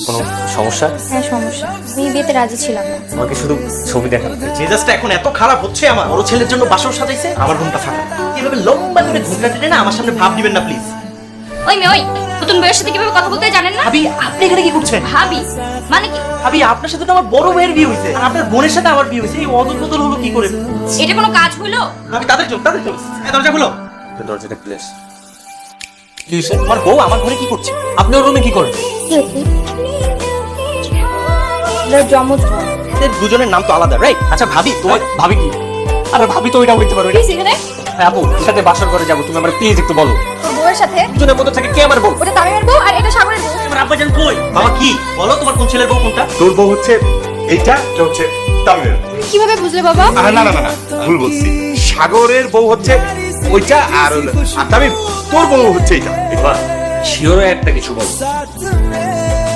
কোনো সমস্যা? হ্যাঁ সমস্যা, আমি বিয়েতে রাজি ছিলাম না। আমাকে শুধু ছবি দেখানো। মেজাজটা এখন এত খারাপ হচ্ছে আমার। বড় ছেলের জন্য বাসর সাজাইছে, আমার ঘুমটা ফাঁকা। এভাবে লম্বা করে ঘুমটা টেনে না আমার সামনে ভাব দিবেন না প্লিজ। ওই মেয়ে, ওই নতুন বউয়ের সাথে কিভাবে কথা বলতে হয় জানেন না? ভাবি আপনি এখানে কি করছেন? ভাবি মানে কি? ভাবি আপনার সাথে তো আমার বড় ভাইয়ের বিয়ে হয়েছে, আর আপনার বোনের সাথে আমার বিয়ে হয়েছে। এই অদল বদল হলো কি করে? এটা কোনো কাজ হলো? ভাবি তাদের চোখ এই দরজা খুলো। দরজাটা প্লিজ। কি হয়েছে? আমার বউ আমার ঘরে কি করছে? আপনি ওর রুমে কি করেন? জমজ এদের দুজনের নাম তো আলাদা, রাইট? আচ্ছা ভাবি তোমার ভাবি কি? আরে ভাবি তো ওইটা হইতে পারো। প্লিজ এখানে হ্যাঁ আপু, এর সাথে বাসর করে যাবো, তুমি আমার প্লিজ একটু বলো। তোর বউয়ের সাথে। দুজনের মধ্যে থেকে কে আমার বউ? ওটা তামিমের বউ আর এটা সাগরের বউ। আমার আব্বা জান কই? বাবা কি বলো, তোমার কোন ছেলের বউ কোনটা? তোর বউ হচ্ছে এইটা, এটা হচ্ছে তামিমের। কিভাবে বুঝলে বাবা? না না না না, ভুল বলছি। সাগরের বউ হচ্ছে ওইটা, আর তামিম তোর বউ হচ্ছে এইটা। শিওর একটা কিছু বলো।